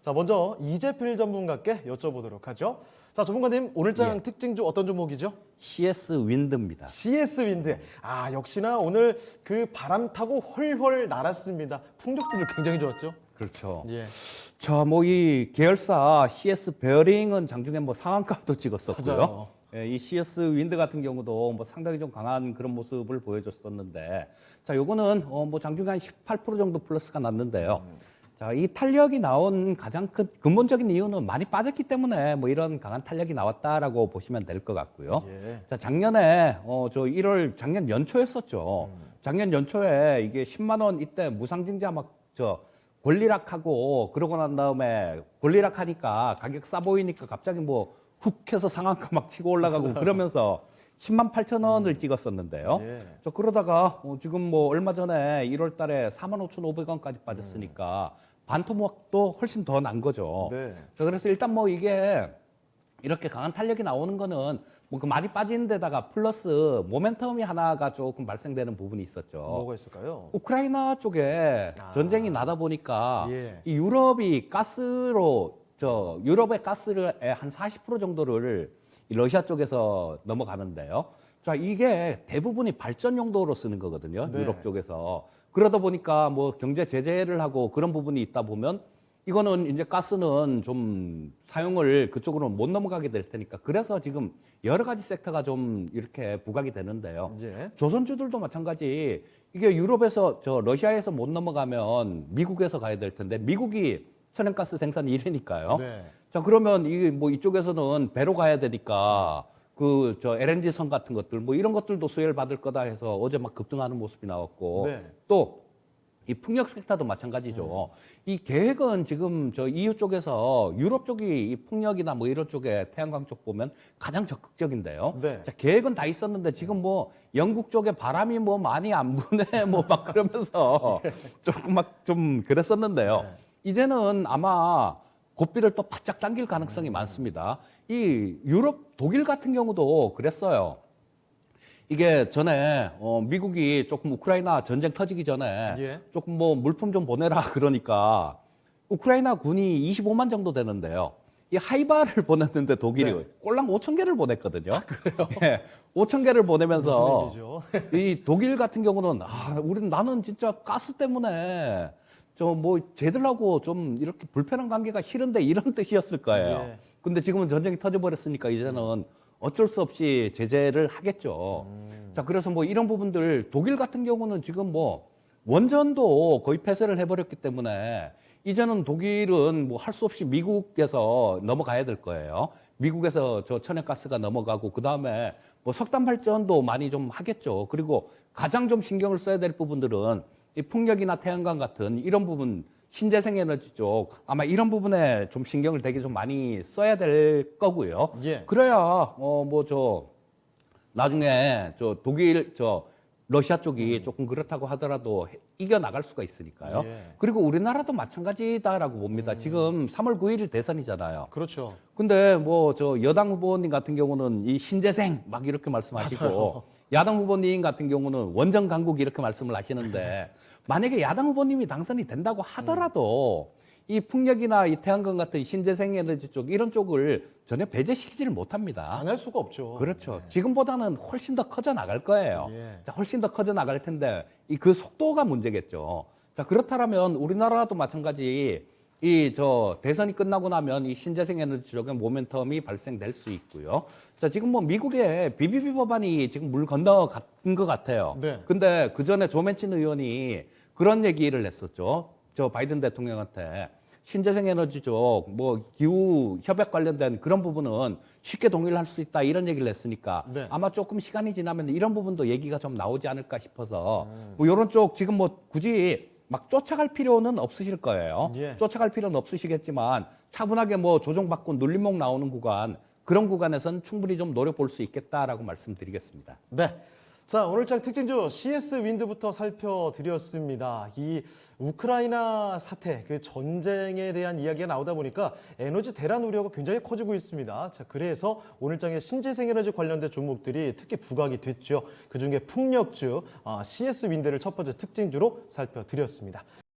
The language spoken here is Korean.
자, 먼저 이재필 전문가께 여쭤보도록 하죠. 자, 전문가님, 오늘장 특징주 어떤 종목이죠? CS 윈드입니다. CS 윈드. 아, 역시나 오늘 그 바람 타고 훨훨 날았습니다. 풍력들도 굉장히 좋았죠? 그렇죠. 예. 자, 뭐 이 계열사 CS 베어링은 장중에 뭐 상한가도 찍었었고요. 맞아요. 예, 이 CS 윈드 같은 경우도 뭐 상당히 좀 강한 그런 모습을 보여줬었는데, 자, 요거는 뭐 장중에 한 18% 정도 플러스가 났는데요. 자, 이 탄력이 나온 가장 큰 근본적인 이유는 많이 빠졌기 때문에 뭐 이런 강한 탄력이 나왔다라고 보시면 될 것 같고요. 예. 자, 작년에 작년 연초였었죠. 작년 연초에 이게 10만 원 이때 무상증자 막 권리락하고 그러고 난 다음에 권리락하니까 가격 싸 보이니까 갑자기 뭐 훅 해서 상한가 막 치고 올라가고 그러면서 10만 8천 원을 찍었었는데요. 예. 저 그러다가 지금 뭐 얼마 전에 1월 달에 4만 5,500원까지 빠졌으니까 반토막도 훨씬 더 난 거죠. 네. 자, 그래서 일단 뭐 이게 이렇게 강한 탄력이 나오는 거는 뭐 그 많이 빠지는 데다가 플러스 모멘텀이 하나가 조금 발생되는 부분이 있었죠. 뭐가 있을까요? 우크라이나 쪽에 전쟁이 나다 보니까 예. 이 유럽이 유럽의 가스를 한 40% 정도를 이 러시아 쪽에서 넘어가는데요. 자, 이게 대부분이 발전 용도로 쓰는 거거든요. 네. 유럽 쪽에서. 그러다 보니까 뭐 경제 제재를 하고 그런 부분이 있다 보면 이거는 이제 가스는 좀 사용을 그쪽으로 못 넘어가게 될 테니까 그래서 지금 여러 가지 섹터가 좀 이렇게 부각이 되는데요. 예. 조선주들도 마찬가지. 이게 유럽에서 러시아에서 못 넘어가면 미국에서 가야 될 텐데 미국이 천연가스 생산 1위니까요. 네. 자, 그러면 이쪽에서는 배로 가야 되니까 LNG 선 같은 것들 뭐 이런 것들도 수혜를 받을 거다 해서 어제 막 급등하는 모습이 나왔고 네. 또 이 풍력 섹터도 마찬가지죠. 이 계획은 지금 EU 쪽에서 유럽 쪽이 이 풍력이나 뭐 이런 쪽에 태양광 쪽 보면 가장 적극적인데요. 네. 자, 계획은 다 있었는데 지금 뭐 영국 쪽에 바람이 뭐 많이 안 부네 뭐 막 그러면서 조금 막 좀 그랬었는데요. 이제는 아마 고삐를 또 바짝 당길 가능성이 많습니다. 이 유럽 독일 같은 경우도 그랬어요. 이게 전에 미국이 조금 우크라이나 전쟁 터지기 전에 예. 조금 뭐 물품 좀 보내라 그러니까 우크라이나 군이 25만 정도 되는데요. 이 하이바를 보냈는데 독일이 네. 꼴랑 5천 개를 보냈거든요. 그래요? 예, 5천 개를 보내면서 무슨 일이죠? 이 독일 같은 경우는 나는 진짜 가스 때문에 뭐 쟤들하고 좀 이렇게 불편한 관계가 싫은데 이런 뜻이었을 거예요. 예. 근데 지금은 전쟁이 터져버렸으니까 이제는 어쩔 수 없이 제재를 하겠죠. 자, 그래서 뭐 이런 부분들 독일 같은 경우는 지금 뭐 원전도 거의 폐쇄를 해버렸기 때문에 이제는 독일은 뭐 할 수 없이 미국에서 넘어가야 될 거예요. 미국에서 천연가스가 넘어가고 그 다음에 뭐 석탄 발전도 많이 좀 하겠죠. 그리고 가장 좀 신경을 써야 될 부분들은 이 풍력이나 태양광 같은 이런 부분 신재생 에너지 쪽 아마 이런 부분에 좀 신경을 되게 좀 많이 써야 될 거고요. 예. 그래야 나중에 러시아 쪽이 조금 그렇다고 하더라도 이겨 나갈 수가 있으니까요. 예. 그리고 우리나라도 마찬가지다라고 봅니다. 지금 3월 9일 대선이잖아요. 그렇죠. 근데 여당 후보님 같은 경우는 이 신재생 막 이렇게 말씀하시고 맞아요. 야당 후보님 같은 경우는 원전 강국 이렇게 말씀을 하시는데 만약에 야당 후보님이 당선이 된다고 하더라도 이 풍력이나 이 태양광 같은 신재생 에너지 쪽 이런 쪽을 전혀 배제시키지를 못합니다. 안 할 수가 없죠. 그렇죠. 지금보다는 훨씬 더 커져 나갈 거예요. 예. 자, 훨씬 더 커져 나갈 텐데 그 속도가 문제겠죠. 자, 그렇다면 우리나라도 마찬가지 대선이 끝나고 나면 이 신재생 에너지 쪽에 모멘텀이 발생될 수 있고요. 자, 지금 뭐 미국의 BBB 법안이 지금 물 건너간 것 같아요. 네. 근데 그 전에 조 맨친 의원이 그런 얘기를 했었죠. 바이든 대통령한테 신재생 에너지 쪽 기후 협약 관련된 그런 부분은 쉽게 동의를 할 수 있다 이런 얘기를 했으니까 네. 아마 조금 시간이 지나면 이런 부분도 얘기가 좀 나오지 않을까 싶어서 뭐 이런 쪽 지금 굳이 막 쫓아갈 필요는 없으실 거예요. 예. 쫓아갈 필요는 없으시겠지만 차분하게 눌림목 나오는 구간 그런 구간에선 충분히 좀 노려볼 수 있겠다라고 말씀드리겠습니다. 네. 자, 오늘장 특징주 CS 윈드부터 살펴드렸습니다. 이 우크라이나 사태, 그 전쟁에 대한 이야기가 나오다 보니까 에너지 대란 우려가 굉장히 커지고 있습니다. 자, 그래서 오늘장에 신재생 에너지 관련된 종목들이 특히 부각이 됐죠. 그중에 풍력주 CS 윈드를 첫 번째 특징주로 살펴드렸습니다.